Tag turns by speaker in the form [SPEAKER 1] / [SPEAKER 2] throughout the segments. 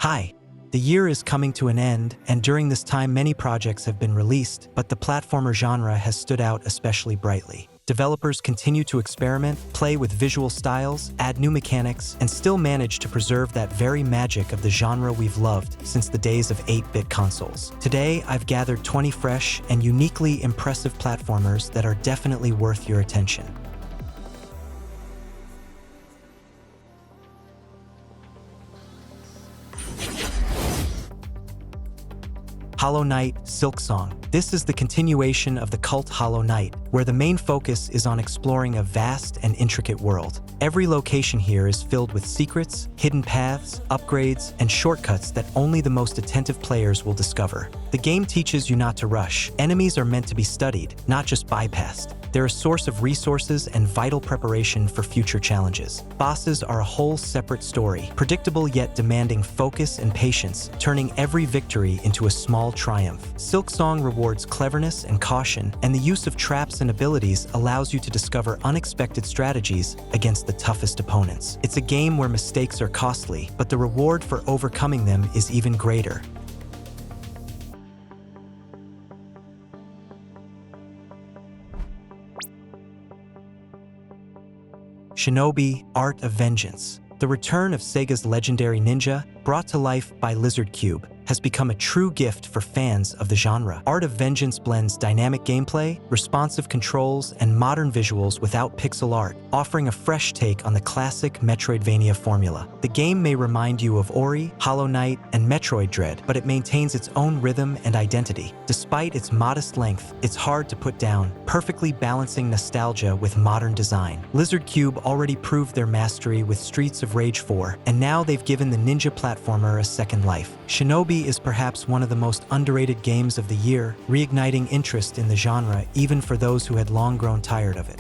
[SPEAKER 1] Hi. The year is coming to an end, and during this time many projects have been released, but the platformer genre has stood out especially brightly. Developers continue to experiment, play with visual styles, add new mechanics, and still manage to preserve that very magic of the genre we've loved since the days of 8-bit consoles. Today, I've gathered 20 fresh and uniquely impressive platformers that are definitely worth your attention. Hollow Knight Silksong. This is the continuation of the cult Hollow Knight, where the main focus is on exploring a vast and intricate world. Every location here is filled with secrets, hidden paths, upgrades, and shortcuts that only the most attentive players will discover. The game teaches you not to rush. Enemies are meant to be studied, not just bypassed. They're a source of resources and vital preparation for future challenges. Bosses are a whole separate story, predictable yet demanding focus and patience, turning every victory into a small triumph. Silksong rewards cleverness and caution, and the use of traps and abilities allows you to discover unexpected strategies against the toughest opponents. It's a game where mistakes are costly, but the reward for overcoming them is even greater. SHINOBI Art of Vengeance. The return of Sega's legendary ninja, brought to life by Lizard Cube, has become a true gift for fans of the genre. Art of Vengeance blends dynamic gameplay, responsive controls, and modern visuals without pixel art, offering a fresh take on the classic Metroidvania formula. The game may remind you of Ori, Hollow Knight, and Metroid Dread, but it maintains its own rhythm and identity. Despite its modest length, it's hard to put down, perfectly balancing nostalgia with modern design. Lizard Cube already proved their mastery with Streets of Rage 4, and now they've given the ninja platformer a second life. SHINOBI is perhaps one of the most underrated games of the year, reigniting interest in the genre even for those who had long grown tired of it.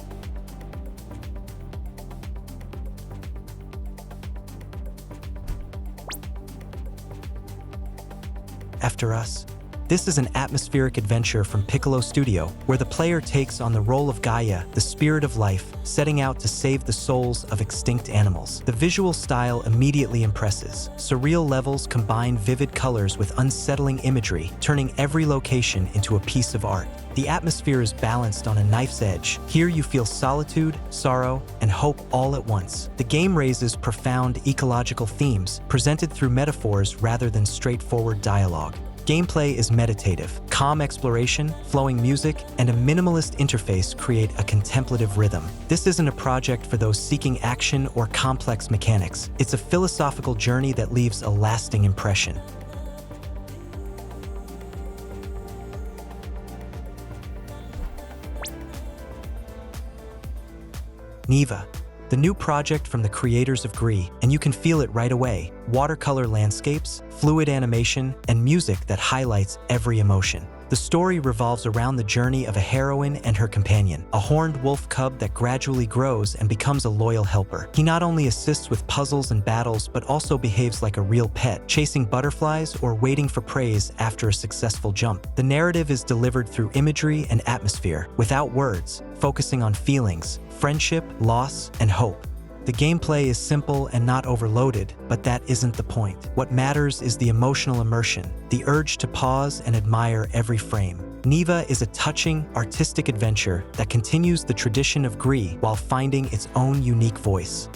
[SPEAKER 1] After Us. This is an atmospheric adventure from Piccolo Studio, where the player takes on the role of Gaia, the spirit of life, setting out to save the souls of extinct animals. The visual style immediately impresses. Surreal levels combine vivid colors with unsettling imagery, turning every location into a piece of art. The atmosphere is balanced on a knife's edge. Here you feel solitude, sorrow, and hope all at once. The game raises profound ecological themes, presented through metaphors rather than straightforward dialogue. Gameplay is meditative. Calm exploration, flowing music, and a minimalist interface create a contemplative rhythm. This isn't a project for those seeking action or complex mechanics. It's a philosophical journey that leaves a lasting impression. Neva. The new project from the creators of GRIME, and you can feel it right away. Watercolor landscapes, fluid animation, and music that highlights every emotion. The story revolves around the journey of a heroine and her companion, a horned wolf cub that gradually grows and becomes a loyal helper. He not only assists with puzzles and battles, but also behaves like a real pet, chasing butterflies or waiting for praise after a successful jump. The narrative is delivered through imagery and atmosphere, without words, focusing on feelings, friendship, loss, and hope. The gameplay is simple and not overloaded, but that isn't the point. What matters is the emotional immersion, the urge to pause and admire every frame. Neva is a touching, artistic adventure that continues the tradition of GRIME while finding its own unique voice.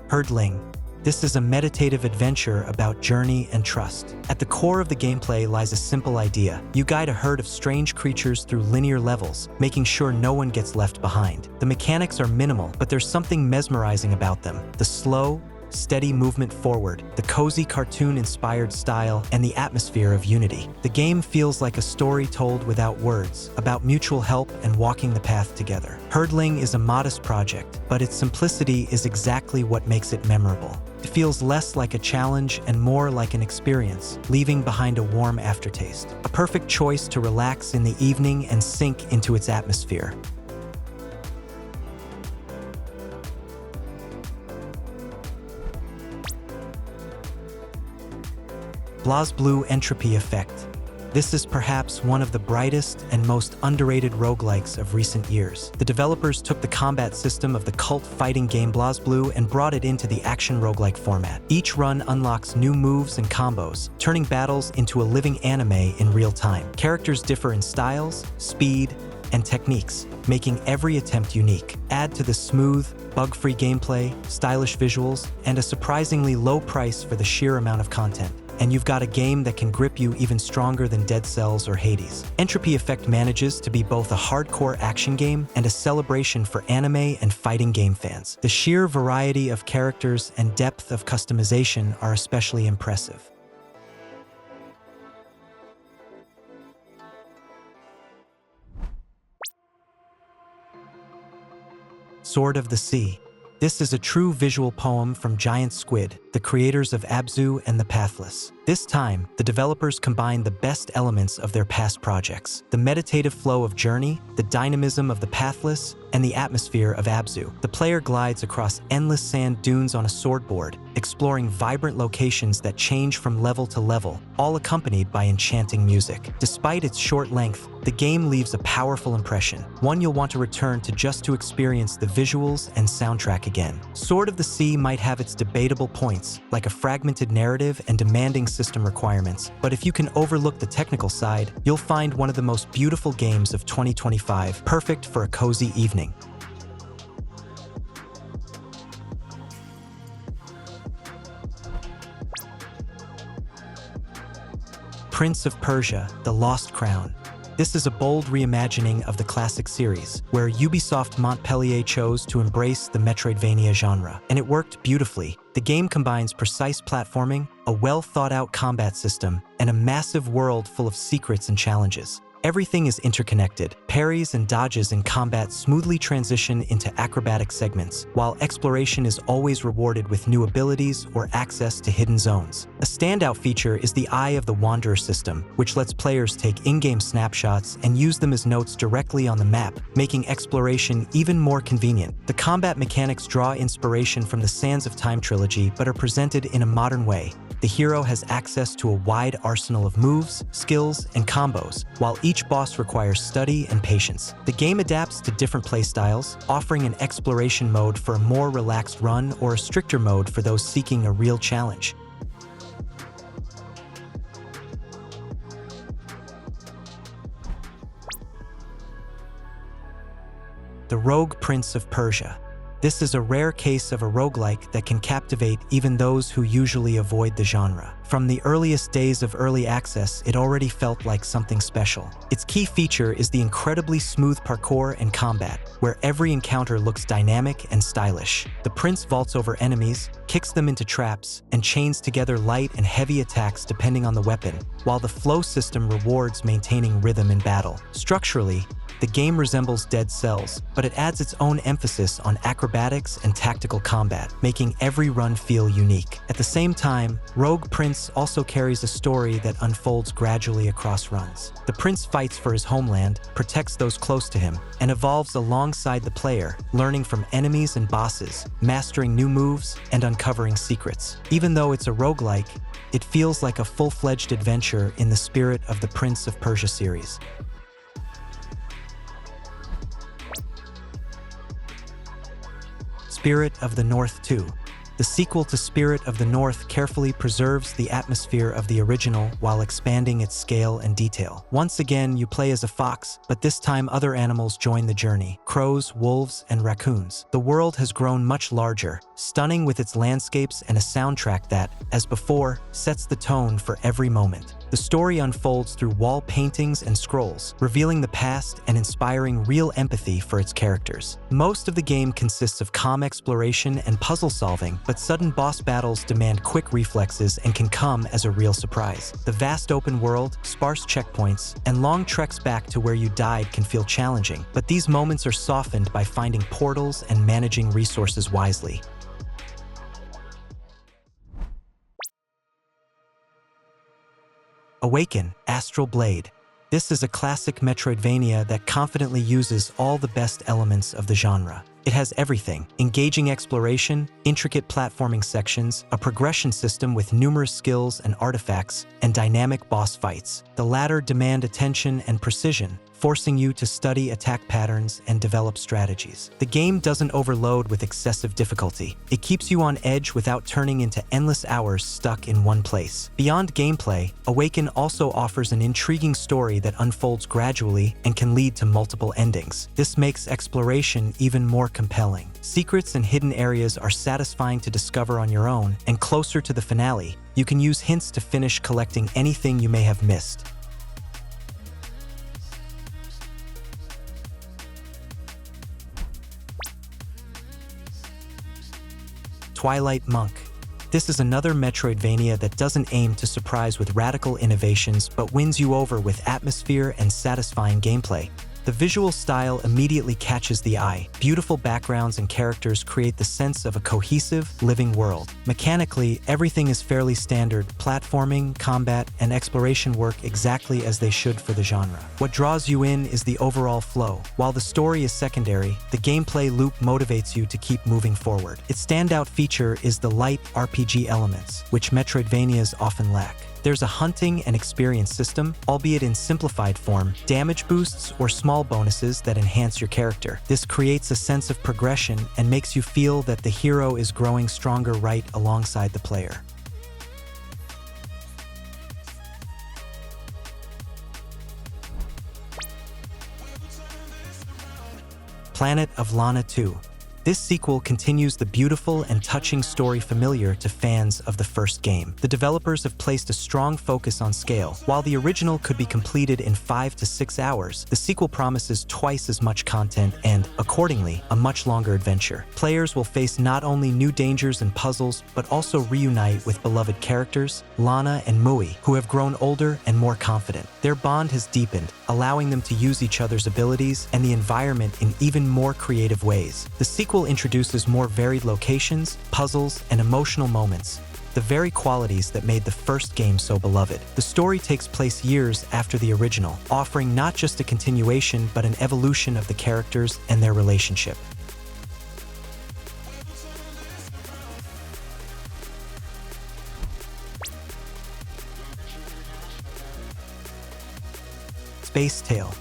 [SPEAKER 1] Herdling. This is a meditative adventure about journey and trust. At the core of the gameplay lies a simple idea. You guide a herd of strange creatures through linear levels, making sure no one gets left behind. The mechanics are minimal, but there's something mesmerizing about them. The slow, steady movement forward, the cozy cartoon-inspired style, and the atmosphere of unity. The game feels like a story told without words, about mutual help and walking the path together. Herdling is a modest project, but its simplicity is exactly what makes it memorable. It feels less like a challenge and more like an experience, leaving behind a warm aftertaste. A perfect choice to relax in the evening and sink into its atmosphere. BlazBlue Entropy Effect. This is perhaps one of the brightest and most underrated roguelikes of recent years. The developers took the combat system of the cult fighting game BlazBlue and brought it into the action roguelike format. Each run unlocks new moves and combos, turning battles into a living anime in real time. Characters differ in styles, speed, and techniques, making every attempt unique. Add to the smooth, bug-free gameplay, stylish visuals, and a surprisingly low price for the sheer amount of content, and you've got a game that can grip you even stronger than Dead Cells or Hades. Entropy Effect manages to be both a hardcore action game and a celebration for anime and fighting game fans. The sheer variety of characters and depth of customization are especially impressive. Sword of the Sea. This is a true visual poem from Giant Squid, the creators of Abzu and The Pathless. This time, the developers combined the best elements of their past projects: the meditative flow of Journey, the dynamism of The Pathless, and the atmosphere of Abzu. The player glides across endless sand dunes on a swordboard, exploring vibrant locations that change from level to level, all accompanied by enchanting music. Despite its short length, the game leaves a powerful impression, one you'll want to return to just to experience the visuals and soundtrack again. Sword of the Sea might have its debatable points, like a fragmented narrative and demanding system requirements, but if you can overlook the technical side, you'll find one of the most beautiful games of 2025, perfect for a cozy evening. Prince of Persia: The Lost Crown. This is a bold reimagining of the classic series, where Ubisoft Montpellier chose to embrace the Metroidvania genre, and it worked beautifully. The game combines precise platforming, a well-thought-out combat system, and a massive world full of secrets and challenges. Everything is interconnected. Parries and dodges in combat smoothly transition into acrobatic segments, while exploration is always rewarded with new abilities or access to hidden zones. A standout feature is the Eye of the Wanderer system, which lets players take in-game snapshots and use them as notes directly on the map, making exploration even more convenient. The combat mechanics draw inspiration from the Sands of Time trilogy, but are presented in a modern way. The hero has access to a wide arsenal of moves, skills, and combos, while each boss requires study and patience. The game adapts to different playstyles, offering an exploration mode for a more relaxed run or a stricter mode for those seeking a real challenge. The Rogue Prince of Persia. This is a rare case of a roguelike that can captivate even those who usually avoid the genre. From the earliest days of early access, it already felt like something special. Its key feature is the incredibly smooth parkour and combat, where every encounter looks dynamic and stylish. The prince vaults over enemies, kicks them into traps, and chains together light and heavy attacks depending on the weapon, while the flow system rewards maintaining rhythm in battle. Structurally, the game resembles Dead Cells, but it adds its own emphasis on acrobatics and tactical combat, making every run feel unique. At the same time, Rogue Prince also carries a story that unfolds gradually across runs. The prince fights for his homeland, protects those close to him, and evolves alongside the player, learning from enemies and bosses, mastering new moves, and uncovering secrets. Even though it's a roguelike, it feels like a full-fledged adventure in the spirit of the Prince of Persia series. Spirit of the North 2. The sequel to Spirit of the North carefully preserves the atmosphere of the original while expanding its scale and detail. Once again, you play as a fox, but this time other animals join the journey: crows, wolves, and raccoons. The world has grown much larger, stunning with its landscapes and a soundtrack that, as before, sets the tone for every moment. The story unfolds through wall paintings and scrolls, revealing the past and inspiring real empathy for its characters. Most of the game consists of calm exploration and puzzle solving, but sudden boss battles demand quick reflexes and can come as a real surprise. The vast open world, sparse checkpoints, and long treks back to where you died can feel challenging, but these moments are softened by finding portals and managing resources wisely. Awaken, Astral Blade. This is a classic Metroidvania that confidently uses all the best elements of the genre. It has everything: engaging exploration, intricate platforming sections, a progression system with numerous skills and artifacts, and dynamic boss fights. The latter demand attention and precision, forcing you to study attack patterns and develop strategies. The game doesn't overload with excessive difficulty. It keeps you on edge without turning into endless hours stuck in one place. Beyond gameplay, Awaken also offers an intriguing story that unfolds gradually and can lead to multiple endings. This makes exploration even more compelling. Secrets and hidden areas are satisfying to discover on your own, and closer to the finale, you can use hints to finish collecting anything you may have missed. Twilight Monk. This is another Metroidvania that doesn't aim to surprise with radical innovations but wins you over with atmosphere and satisfying gameplay. The visual style immediately catches the eye. Beautiful backgrounds and characters create the sense of a cohesive, living world. Mechanically, everything is fairly standard. Platforming, combat, and exploration work exactly as they should for the genre. What draws you in is the overall flow. While the story is secondary, the gameplay loop motivates you to keep moving forward. Its standout feature is the light RPG elements, which Metroidvanias often lack. There's a hunting and experience system, albeit in simplified form, damage boosts or small bonuses that enhance your character. This creates a sense of progression and makes you feel that the hero is growing stronger right alongside the player. Planet of Lana II. This sequel continues the beautiful and touching story familiar to fans of the first game. The developers have placed a strong focus on scale. While the original could be completed in 5 to 6 hours, the sequel promises twice as much content and, accordingly, a much longer adventure. Players will face not only new dangers and puzzles, but also reunite with beloved characters, Lana and Mui, who have grown older and more confident. Their bond has deepened, allowing them to use each other's abilities and the environment in even more creative ways. The sequel introduces more varied locations, puzzles, and emotional moments, the very qualities that made the first game so beloved. The story takes place years after the original, offering not just a continuation but an evolution of the characters and their relationship. Space Tale.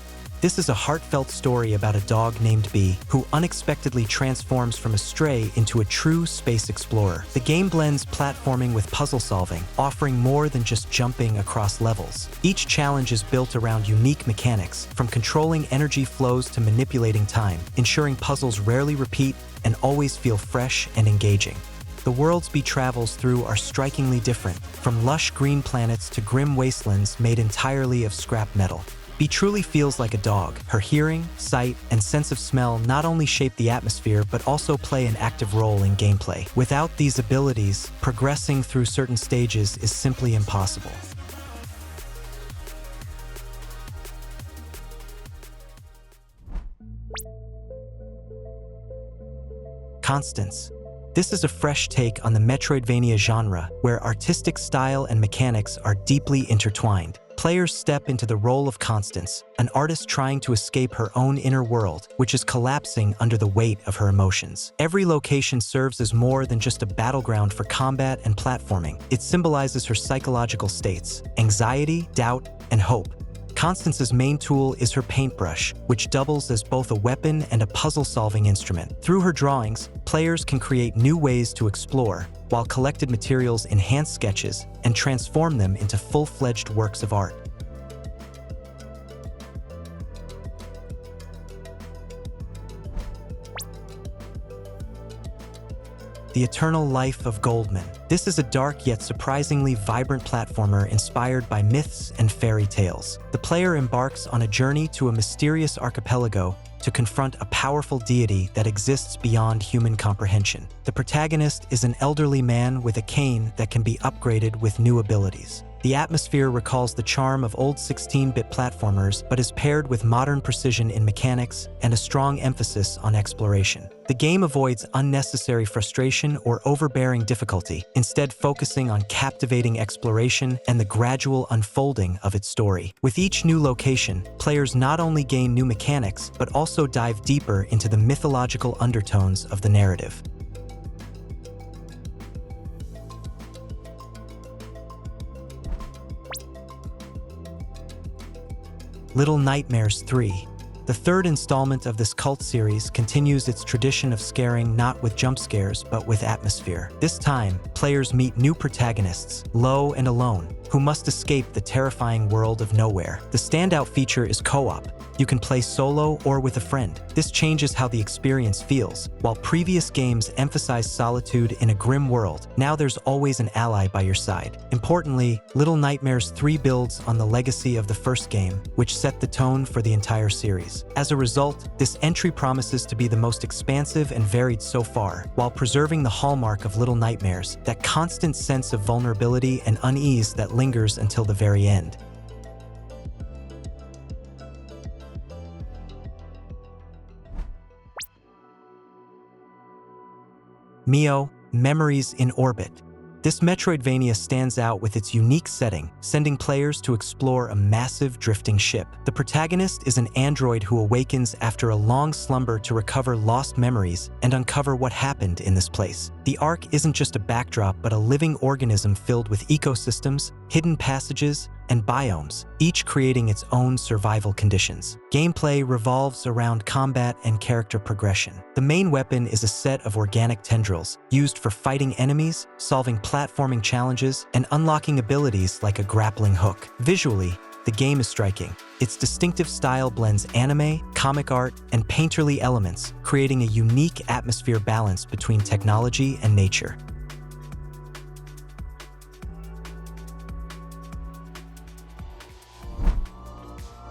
[SPEAKER 1] This is a heartfelt story about a dog named Bee who unexpectedly transforms from a stray into a true space explorer. The game blends platforming with puzzle solving, offering more than just jumping across levels. Each challenge is built around unique mechanics, from controlling energy flows to manipulating time, ensuring puzzles rarely repeat and always feel fresh and engaging. The worlds Bee travels through are strikingly different, from lush green planets to grim wastelands made entirely of scrap metal. Bee truly feels like a dog. Her hearing, sight, and sense of smell not only shape the atmosphere but also play an active role in gameplay. Without these abilities, progressing through certain stages is simply impossible. Constance. This is a fresh take on the Metroidvania genre, where artistic style and mechanics are deeply intertwined. Players step into the role of Constance, an artist trying to escape her own inner world, which is collapsing under the weight of her emotions. Every location serves as more than just a battleground for combat and platforming. It symbolizes her psychological states: anxiety, doubt, and hope. Constance's main tool is her paintbrush, which doubles as both a weapon and a puzzle-solving instrument. Through her drawings, players can create new ways to explore, while collected materials enhance sketches and transform them into full-fledged works of art. The Eternal Life of Goldman. This is a dark yet surprisingly vibrant platformer inspired by myths and fairy tales. The player embarks on a journey to a mysterious archipelago to confront a powerful deity that exists beyond human comprehension. The protagonist is an elderly man with a cane that can be upgraded with new abilities. The atmosphere recalls the charm of old 16-bit platformers but is paired with modern precision in mechanics and a strong emphasis on exploration. The game avoids unnecessary frustration or overbearing difficulty, instead focusing on captivating exploration and the gradual unfolding of its story. With each new location, players not only gain new mechanics but also dive deeper into the mythological undertones of the narrative. Little Nightmares 3. The third installment of this cult series continues its tradition of scaring not with jump scares but with atmosphere. This time, players meet new protagonists, Lo and Alone, who must escape the terrifying world of nowhere. The standout feature is co-op. You can play solo or with a friend. This changes how the experience feels. While previous games emphasized solitude in a grim world, now there's always an ally by your side. Importantly, Little Nightmares 3 builds on the legacy of the first game, which set the tone for the entire series. As a result, this entry promises to be the most expansive and varied so far, while preserving the hallmark of Little Nightmares, that constant sense of vulnerability and unease that lingers until the very end. Mio, Memories in Orbit. This Metroidvania stands out with its unique setting, sending players to explore a massive drifting ship. The protagonist is an android who awakens after a long slumber to recover lost memories and uncover what happened in this place. The Ark isn't just a backdrop but a living organism filled with ecosystems, hidden passages, and biomes, each creating its own survival conditions. Gameplay revolves around combat and character progression. The main weapon is a set of organic tendrils, used for fighting enemies, solving platforming challenges, and unlocking abilities like a grappling hook. Visually, the game is striking. Its distinctive style blends anime, comic art, and painterly elements, creating a unique atmosphere balance between technology and nature.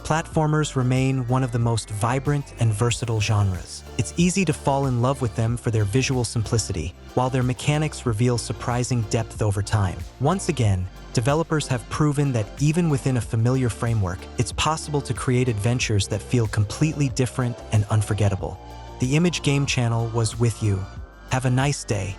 [SPEAKER 1] Platformers remain one of the most vibrant and versatile genres. It's easy to fall in love with them for their visual simplicity, while their mechanics reveal surprising depth over time. Once again, developers have proven that even within a familiar framework, it's possible to create adventures that feel completely different and unforgettable. The Image Game Channel was with you. Have a nice day.